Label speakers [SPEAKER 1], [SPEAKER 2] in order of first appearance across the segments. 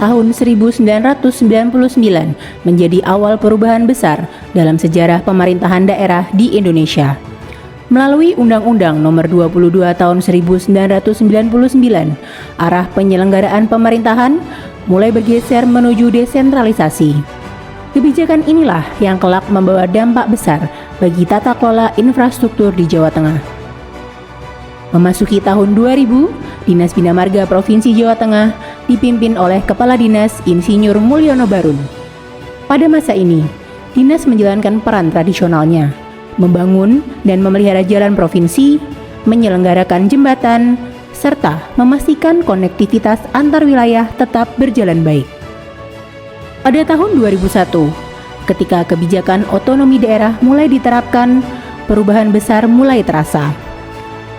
[SPEAKER 1] tahun 1999 menjadi awal perubahan besar dalam sejarah pemerintahan daerah di Indonesia. Melalui Undang-Undang Nomor 22 Tahun 1999, arah penyelenggaraan pemerintahan mulai bergeser menuju desentralisasi. Kebijakan inilah yang kelak membawa dampak besar bagi tata kelola infrastruktur di Jawa Tengah. Memasuki tahun 2000, Dinas Bina Marga Provinsi Jawa Tengah dipimpin oleh Kepala Dinas Insinyur Mulyono Barun. Pada masa ini, dinas menjalankan peran tradisionalnya, membangun dan memelihara jalan provinsi, menyelenggarakan jembatan, serta memastikan konektivitas antar wilayah tetap berjalan baik. Pada tahun 2001, ketika kebijakan otonomi daerah mulai diterapkan, perubahan besar mulai terasa.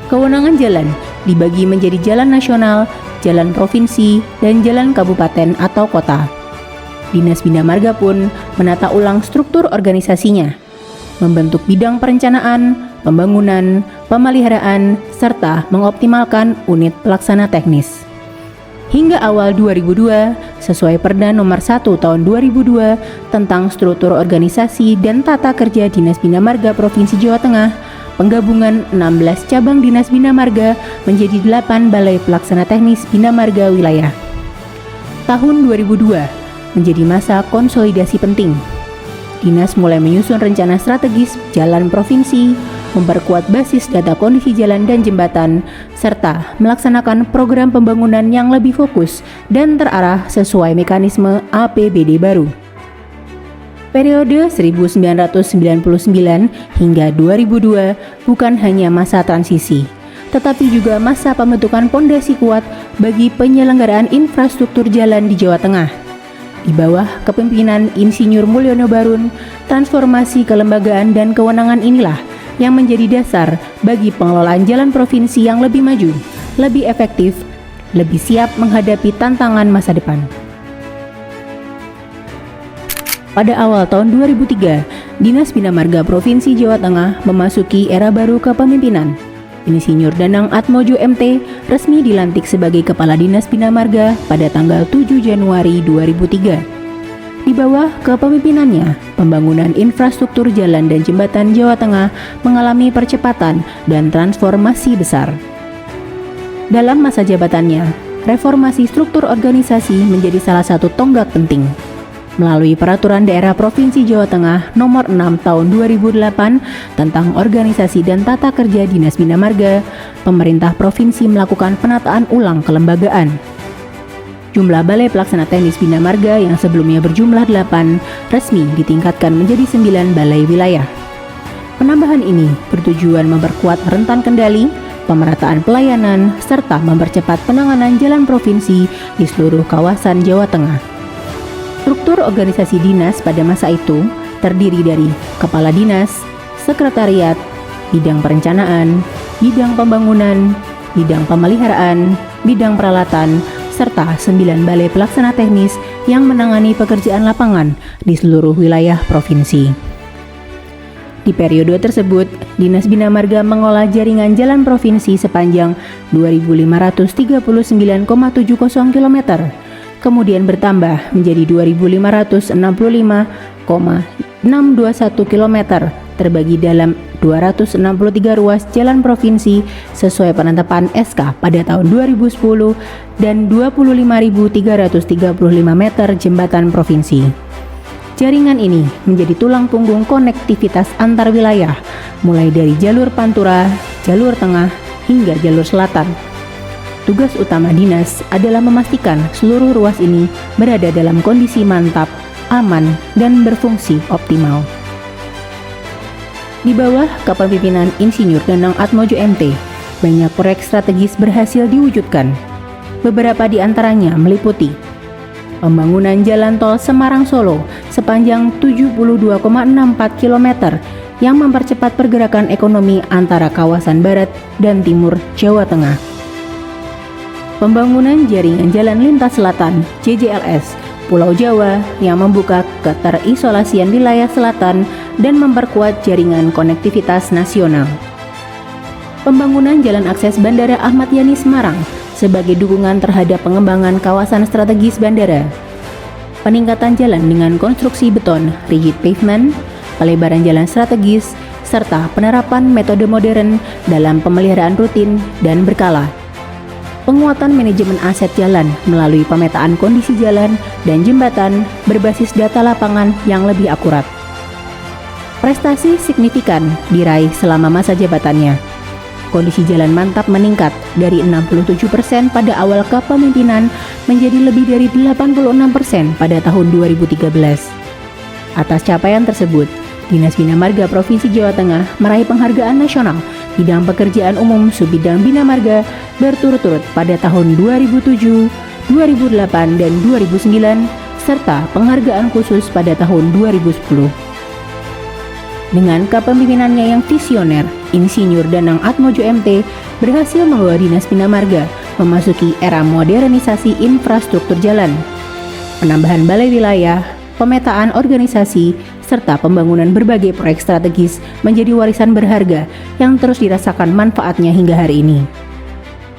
[SPEAKER 1] Kewenangan jalan dibagi menjadi jalan nasional, jalan provinsi, dan jalan kabupaten atau kota. Dinas Bina Marga pun menata ulang struktur organisasinya, membentuk bidang perencanaan, pembangunan, pemeliharaan, serta mengoptimalkan unit pelaksana teknis. Hingga awal 2002, sesuai Perda Nomor 1 Tahun 2002 tentang struktur organisasi dan tata kerja Dinas Bina Marga Provinsi Jawa Tengah, penggabungan 16 cabang Dinas Bina Marga menjadi 8 Balai Pelaksana Teknis Bina Marga Wilayah. Tahun 2002 menjadi masa konsolidasi penting. Dinas mulai menyusun rencana strategis jalan provinsi, memperkuat basis data kondisi jalan dan jembatan, serta melaksanakan program pembangunan yang lebih fokus dan terarah sesuai mekanisme APBD baru. Periode 1999 hingga 2002 bukan hanya masa transisi, tetapi juga masa pembentukan pondasi kuat bagi penyelenggaraan infrastruktur jalan di Jawa Tengah. Di bawah kepemimpinan Insinyur Mulyono Barun, transformasi kelembagaan dan kewenangan inilah yang menjadi dasar bagi pengelolaan jalan provinsi yang lebih maju, lebih efektif, lebih siap menghadapi tantangan masa depan. Pada awal tahun 2003, Dinas Bina Marga Provinsi Jawa Tengah memasuki era baru kepemimpinan. Insinyur Danang Atmojo MT resmi dilantik sebagai Kepala Dinas Bina Marga pada tanggal 7 Januari 2003. Di bawah kepemimpinannya, pembangunan infrastruktur jalan dan jembatan Jawa Tengah mengalami percepatan dan transformasi besar. Dalam masa jabatannya, reformasi struktur organisasi menjadi salah satu tonggak penting. Melalui Peraturan Daerah Provinsi Jawa Tengah Nomor 6 Tahun 2008 tentang Organisasi dan Tata Kerja Dinas Bina Marga, pemerintah provinsi melakukan penataan ulang kelembagaan. Jumlah Balai Pelaksana Teknis Bina Marga yang sebelumnya berjumlah 8 resmi ditingkatkan menjadi 9 balai wilayah. Penambahan ini bertujuan memperkuat rentan kendali, pemerataan pelayanan, serta mempercepat penanganan jalan provinsi di seluruh kawasan Jawa Tengah. Struktur organisasi dinas pada masa itu terdiri dari Kepala Dinas, Sekretariat, Bidang Perencanaan, Bidang Pembangunan, Bidang Pemeliharaan, Bidang Peralatan, serta 9 Balai Pelaksana Teknis yang menangani pekerjaan lapangan di seluruh wilayah provinsi. Di periode tersebut, Dinas Bina Marga mengolah jaringan jalan provinsi sepanjang 2.539,70 km, kemudian bertambah menjadi 2.565,621 km, terbagi dalam 263 ruas jalan provinsi sesuai penetapan SK pada tahun 2010 dan 25.335 meter jembatan provinsi. Jaringan ini menjadi tulang punggung konektivitas antar wilayah, mulai dari jalur Pantura, jalur tengah, hingga jalur selatan. Tugas utama dinas adalah memastikan seluruh ruas ini berada dalam kondisi mantap, aman, dan berfungsi optimal. Di bawah kepemimpinan Insinyur Danang Atmojo MT, banyak proyek strategis berhasil diwujudkan. Beberapa di antaranya meliputi pembangunan jalan tol Semarang-Solo sepanjang 72,64 km yang mempercepat pergerakan ekonomi antara kawasan barat dan timur Jawa Tengah. Pembangunan jaringan jalan lintas selatan JJLS Pulau Jawa yang membuka keterisolasian wilayah selatan dan memperkuat jaringan konektivitas nasional. Pembangunan jalan akses Bandara Ahmad Yani Semarang sebagai dukungan terhadap pengembangan kawasan strategis bandara. Peningkatan jalan dengan konstruksi beton, rigid pavement, pelebaran jalan strategis, serta penerapan metode modern dalam pemeliharaan rutin dan berkala. Penguatan manajemen aset jalan melalui pemetaan kondisi jalan dan jembatan berbasis data lapangan yang lebih akurat. Prestasi signifikan diraih selama masa jabatannya. Kondisi jalan mantap meningkat dari 67% pada awal kepemimpinan menjadi lebih dari 86% pada tahun 2013. Atas capaian tersebut, Dinas Bina Marga Provinsi Jawa Tengah meraih penghargaan nasional bidang pekerjaan umum subbidang Bina Marga berturut-turut pada tahun 2007, 2008, dan 2009, serta penghargaan khusus pada tahun 2010. Dengan kepemimpinannya yang visioner, Insinyur Danang Atmojo MT berhasil membawa Dinas Bina Marga memasuki era modernisasi infrastruktur jalan, penambahan balai wilayah, pemetaan organisasi, serta pembangunan berbagai proyek strategis menjadi warisan berharga yang terus dirasakan manfaatnya hingga hari ini.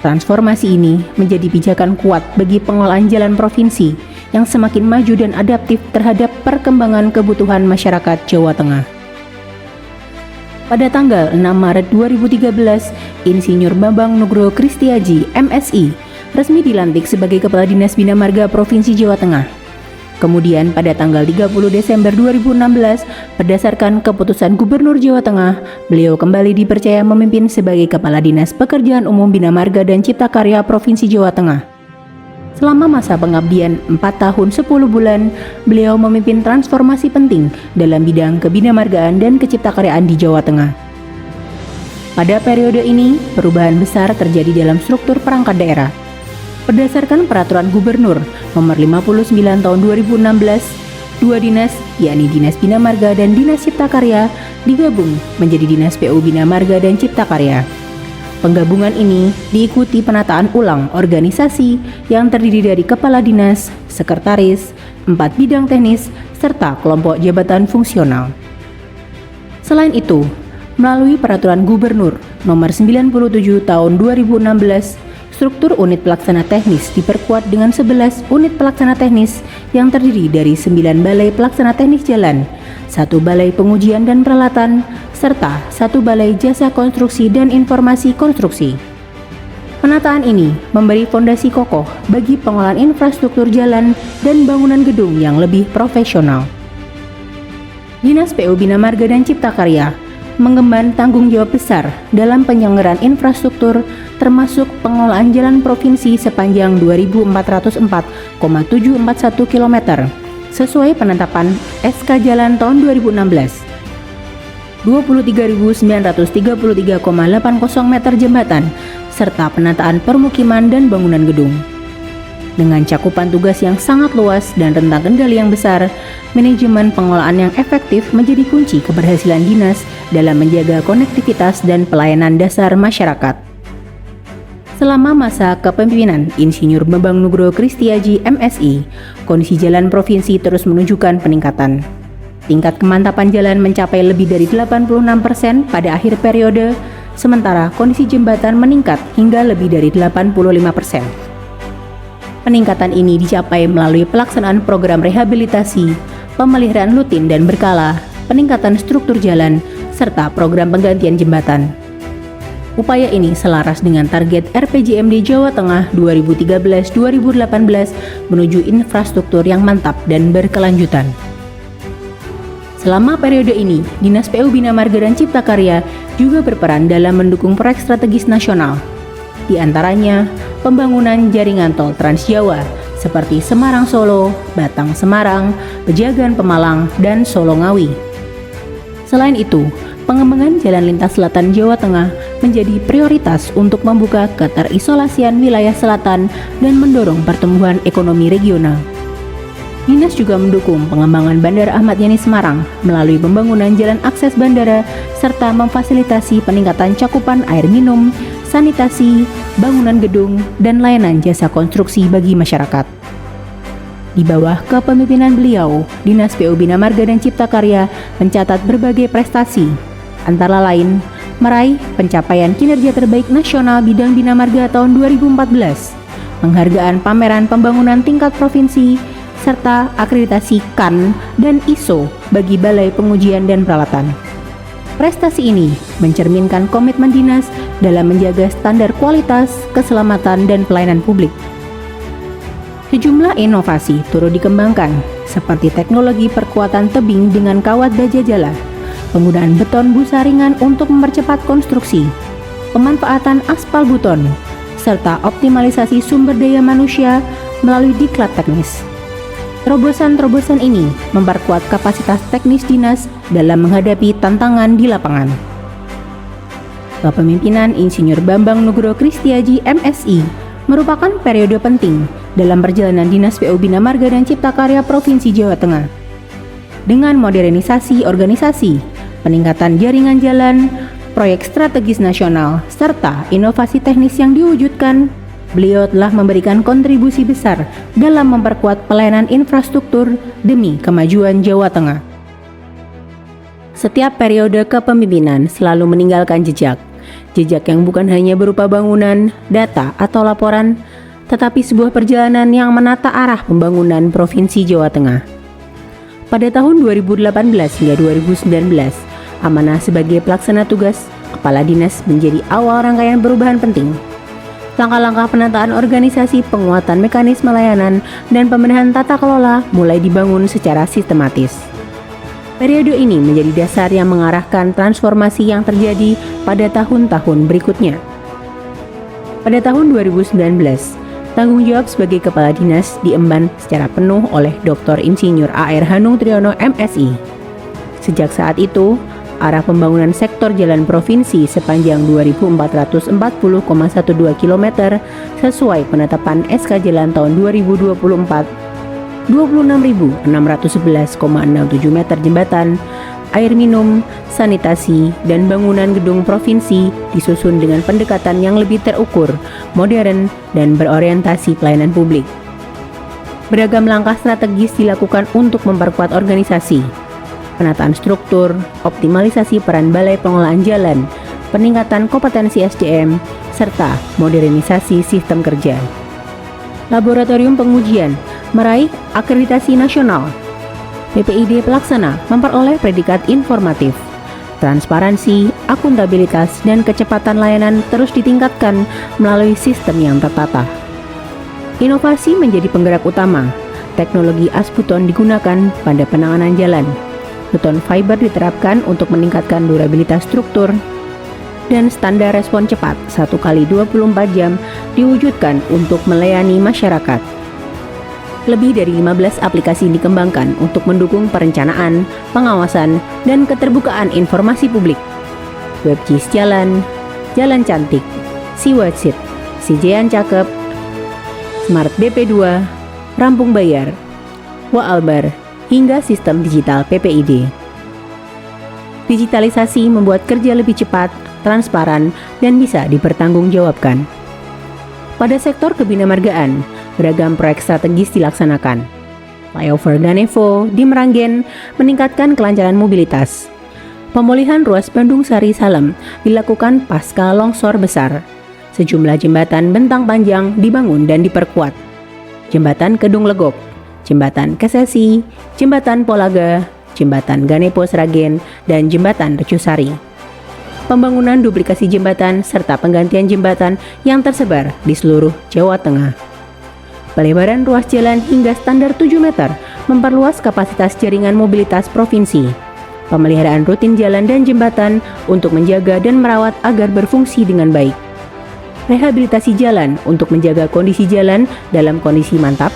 [SPEAKER 1] Transformasi ini menjadi pijakan kuat bagi pengelolaan jalan provinsi yang semakin maju dan adaptif terhadap perkembangan kebutuhan masyarakat Jawa Tengah. Pada tanggal 6 Maret 2013, Insinyur Bambang Nugroho Kristiaji, MSI, resmi dilantik sebagai Kepala Dinas Bina Marga Provinsi Jawa Tengah. Kemudian pada tanggal 30 Desember 2016, berdasarkan keputusan Gubernur Jawa Tengah, beliau kembali dipercaya memimpin sebagai Kepala Dinas Pekerjaan Umum Bina Marga dan Cipta Karya Provinsi Jawa Tengah. Selama masa pengabdian 4 tahun 10 bulan, beliau memimpin transformasi penting dalam bidang kebinamargaan dan keciptakaryaan di Jawa Tengah. Pada periode ini, perubahan besar terjadi dalam struktur perangkat daerah. Berdasarkan Peraturan Gubernur Nomor 59 Tahun 2016, dua dinas, yakni Dinas Bina Marga dan Dinas Cipta Karya, digabung menjadi Dinas PU Bina Marga dan Cipta Karya. Penggabungan ini diikuti penataan ulang organisasi yang terdiri dari kepala dinas, sekretaris, 4 bidang teknis, serta kelompok jabatan fungsional. Selain itu, melalui Peraturan Gubernur Nomor 97 Tahun 2016, struktur unit pelaksana teknis diperkuat dengan 11 unit pelaksana teknis yang terdiri dari 9 balai pelaksana teknis jalan, 1 balai pengujian dan peralatan, serta 1 balai jasa konstruksi dan informasi konstruksi. Penataan ini memberi fondasi kokoh bagi pengelolaan infrastruktur jalan dan bangunan gedung yang lebih profesional. Dinas PU Bina Marga dan Cipta Karya mengemban tanggung jawab besar dalam penyelenggaraan infrastruktur termasuk pengelolaan jalan provinsi sepanjang 2.404,741 km sesuai penetapan SK Jalan tahun 2016. 23.933,80 meter jembatan, serta penataan permukiman dan bangunan gedung. Dengan cakupan tugas yang sangat luas dan rentang kendali yang besar, manajemen pengelolaan yang efektif menjadi kunci keberhasilan dinas dalam menjaga konektivitas dan pelayanan dasar masyarakat. Selama masa kepemimpinan Insinyur Bambang Nugroho Kristiaji, MSI, kondisi jalan provinsi terus menunjukkan peningkatan. Tingkat kemantapan jalan mencapai lebih dari 86% pada akhir periode, sementara kondisi jembatan meningkat hingga lebih dari 85%. Peningkatan ini dicapai melalui pelaksanaan program rehabilitasi, pemeliharaan rutin dan berkala, peningkatan struktur jalan, serta program penggantian jembatan. Upaya ini selaras dengan target RPJMD Jawa Tengah 2013-2018 menuju infrastruktur yang mantap dan berkelanjutan. Selama periode ini, Dinas PU Bina Marga dan Cipta Karya juga berperan dalam mendukung proyek strategis nasional. Di antaranya, pembangunan jaringan tol Trans Jawa seperti Semarang-Solo, Batang-Semarang, Pejagan-Pemalang, dan Solo-Ngawi. Selain itu, pengembangan jalan lintas selatan Jawa Tengah menjadi prioritas untuk membuka keterisolasian wilayah selatan dan mendorong pertumbuhan ekonomi regional. Dinas juga mendukung pengembangan Bandara Ahmad Yani Semarang melalui pembangunan jalan akses bandara serta memfasilitasi peningkatan cakupan air minum, sanitasi, bangunan gedung, dan layanan jasa konstruksi bagi masyarakat. Di bawah kepemimpinan beliau, Dinas PU Bina Marga dan Cipta Karya mencatat berbagai prestasi, antara lain meraih pencapaian kinerja terbaik nasional bidang Bina Marga tahun 2014, penghargaan pameran pembangunan tingkat provinsi, serta akreditasi CAN dan ISO bagi Balai Pengujian dan Peralatan. Prestasi ini mencerminkan komitmen dinas dalam menjaga standar kualitas, keselamatan, dan pelayanan publik. Sejumlah inovasi turut dikembangkan, seperti teknologi perkuatan tebing dengan kawat baja jala, penggunaan beton busa ringan untuk mempercepat konstruksi, pemanfaatan aspal buton, serta optimalisasi sumber daya manusia melalui diklat teknis. Terobosan-terobosan ini memperkuat kapasitas teknis dinas dalam menghadapi tantangan di lapangan. Kepemimpinan Insinyur Bambang Nugroho Kristiaji MSI merupakan periode penting dalam perjalanan Dinas PU Bina Marga dan Cipta Karya Provinsi Jawa Tengah. Dengan modernisasi organisasi, peningkatan jaringan jalan, proyek strategis nasional, serta inovasi teknis yang diwujudkan, beliau telah memberikan kontribusi besar dalam memperkuat pelayanan infrastruktur demi kemajuan Jawa Tengah. Setiap periode kepemimpinan selalu meninggalkan jejak yang bukan hanya berupa bangunan, data, atau laporan, tetapi sebuah perjalanan yang menata arah pembangunan Provinsi Jawa Tengah. Pada tahun 2018 hingga 2019, amanah sebagai pelaksana tugas Kepala Dinas menjadi awal rangkaian perubahan penting. Langkah-langkah penataan organisasi, penguatan mekanisme layanan, dan pembenahan tata kelola mulai dibangun secara sistematis. Periode ini menjadi dasar yang mengarahkan transformasi yang terjadi pada tahun-tahun berikutnya. Pada tahun 2019, tanggung jawab sebagai Kepala Dinas diemban secara penuh oleh Dr. Insinyur A.R. Hanung Triyono MSI. Sejak saat itu, arah pembangunan sektor jalan provinsi sepanjang 2.440,12 km sesuai penetapan SK Jalan tahun 2024, 26.611,67 meter jembatan, air minum, sanitasi, dan bangunan gedung provinsi disusun dengan pendekatan yang lebih terukur, modern, dan berorientasi pelayanan publik. Beragam langkah strategis dilakukan untuk memperkuat organisasi, penataan struktur, optimalisasi peran Balai Pengelolaan Jalan, peningkatan kompetensi SDM, serta modernisasi sistem kerja. Laboratorium pengujian meraih akreditasi nasional. PPID pelaksana memperoleh predikat informatif. Transparansi, akuntabilitas, dan kecepatan layanan terus ditingkatkan melalui sistem yang tertata. Inovasi menjadi penggerak utama. Teknologi asbuton digunakan pada penanganan jalan. Beton fiber diterapkan untuk meningkatkan durabilitas struktur, dan standar respon cepat 1x24 jam diwujudkan untuk melayani masyarakat. Lebih dari 15 aplikasi dikembangkan untuk mendukung perencanaan, pengawasan, dan keterbukaan informasi publik. WebGIS Jalan, Jalan Cantik, Siwatsit, Sijean Cakep, Smart BP2, Rampung Bayar, Waalbar, hingga sistem digital PPID. Digitalisasi membuat kerja lebih cepat, transparan, dan bisa dipertanggungjawabkan. Pada sektor kebinamargaan, beragam proyek strategis dilaksanakan. Flyover Ganevo di Meranggen meningkatkan kelancaran mobilitas. Pemulihan ruas Bandung Sari Salem dilakukan pasca longsor besar. Sejumlah jembatan bentang panjang dibangun dan diperkuat. Jembatan Kedung Legok, Jembatan Kesesi, Jembatan Polaga, Jembatan Ganepo Sragen, dan Jembatan Recusari. Pembangunan duplikasi jembatan serta penggantian jembatan yang tersebar di seluruh Jawa Tengah. Pelebaran ruas jalan hingga standar 7 meter memperluas kapasitas jaringan mobilitas provinsi. Pemeliharaan rutin jalan dan jembatan untuk menjaga dan merawat agar berfungsi dengan baik. Rehabilitasi jalan untuk menjaga kondisi jalan dalam kondisi mantap,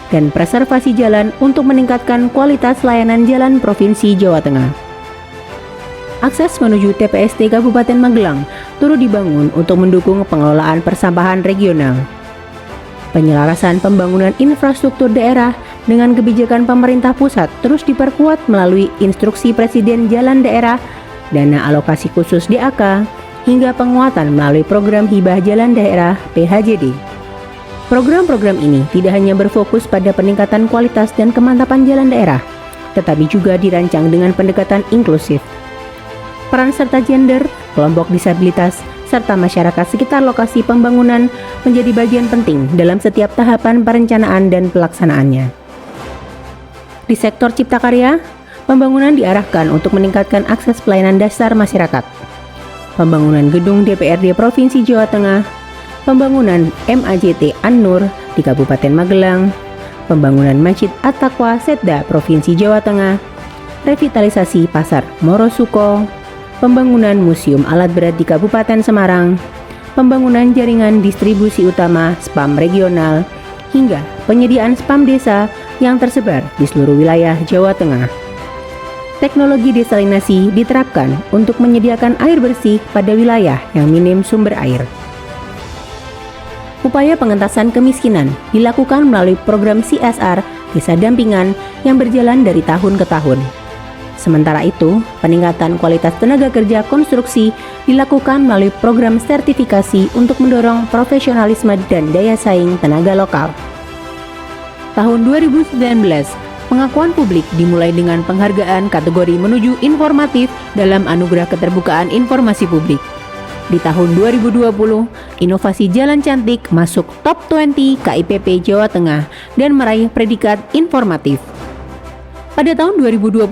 [SPEAKER 1] dan preservasi jalan untuk meningkatkan kualitas layanan jalan Provinsi Jawa Tengah. Akses menuju TPST Kabupaten Magelang turut dibangun untuk mendukung pengelolaan persampahan regional. Penyelarasan pembangunan infrastruktur daerah dengan kebijakan pemerintah pusat terus diperkuat melalui Instruksi Presiden Jalan Daerah, Dana Alokasi Khusus DAK, hingga penguatan melalui Program Hibah Jalan Daerah PHJD. Program-program ini tidak hanya berfokus pada peningkatan kualitas dan kemantapan jalan daerah, tetapi juga dirancang dengan pendekatan inklusif. peran serta gender, kelompok disabilitas, serta masyarakat sekitar lokasi pembangunan menjadi bagian penting dalam setiap tahapan perencanaan dan pelaksanaannya. Di sektor cipta karya, pembangunan diarahkan untuk meningkatkan akses pelayanan dasar masyarakat. Pembangunan gedung DPRD Provinsi Jawa Tengah, pembangunan MAJT An-Nur di Kabupaten Magelang, pembangunan Masjid At-Taqwa Setda Provinsi Jawa Tengah, revitalisasi Pasar Morosuko, pembangunan Museum Alat Berat di Kabupaten Semarang, pembangunan jaringan distribusi utama spam regional, hingga penyediaan spam desa yang tersebar di seluruh wilayah Jawa Tengah. Teknologi desalinasi diterapkan untuk menyediakan air bersih pada wilayah yang minim sumber air. Upaya pengentasan kemiskinan dilakukan melalui program CSR Desa Dampingan yang berjalan dari tahun ke tahun. Sementara itu, peningkatan kualitas tenaga kerja konstruksi dilakukan melalui program sertifikasi untuk mendorong profesionalisme dan daya saing tenaga lokal. Tahun 2019, pengakuan publik dimulai dengan penghargaan kategori menuju informatif dalam Anugerah Keterbukaan Informasi Publik. Di tahun 2020, inovasi Jalan Cantik masuk top 20 KIPP Jawa Tengah dan meraih predikat informatif. Pada tahun 2021,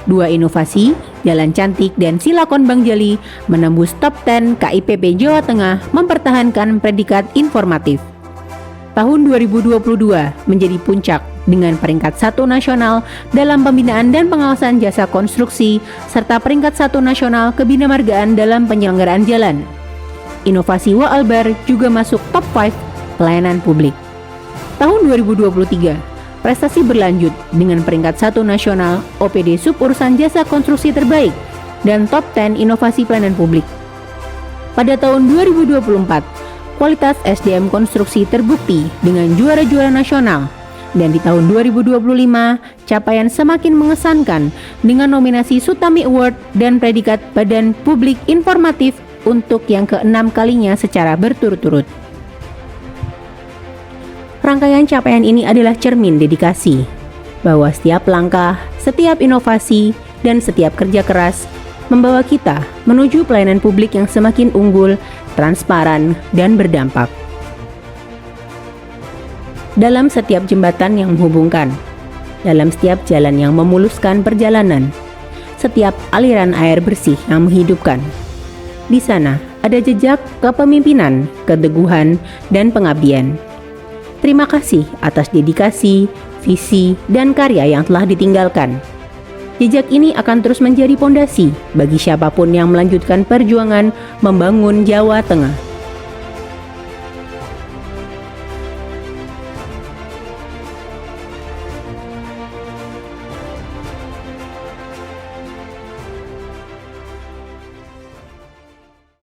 [SPEAKER 1] dua inovasi, Jalan Cantik dan Silakon Bang Jali, menembus top 10 KIPP Jawa Tengah mempertahankan predikat informatif. Tahun 2022 menjadi puncak dengan peringkat 1 nasional dalam pembinaan dan pengawasan jasa konstruksi, serta peringkat 1 nasional kebinamargaan dalam penyelenggaraan jalan. Inovasi Waalbar juga masuk top 5 pelayanan publik. Tahun 2023, prestasi berlanjut dengan peringkat 1 nasional OPD Suburusan Jasa Konstruksi Terbaik dan top 10 inovasi pelayanan publik. Pada tahun 2024, kualitas SDM konstruksi terbukti dengan juara-juara nasional, dan di tahun 2025, capaian semakin mengesankan dengan nominasi Sutami Award dan predikat Badan Publik Informatif untuk yang ke-6 kalinya secara berturut-turut. Rangkaian capaian ini adalah cermin dedikasi, bahwa setiap langkah, setiap inovasi, dan setiap kerja keras membawa kita menuju pelayanan publik yang semakin unggul, transparan, dan berdampak. Dalam setiap jembatan yang menghubungkan, dalam setiap jalan yang memuluskan perjalanan, setiap aliran air bersih yang menghidupkan, di sana ada jejak kepemimpinan, keteguhan, dan pengabdian. Terima kasih atas dedikasi, visi, dan karya yang telah ditinggalkan. Jejak ini akan terus menjadi pondasi bagi siapapun yang melanjutkan perjuangan membangun Jawa Tengah.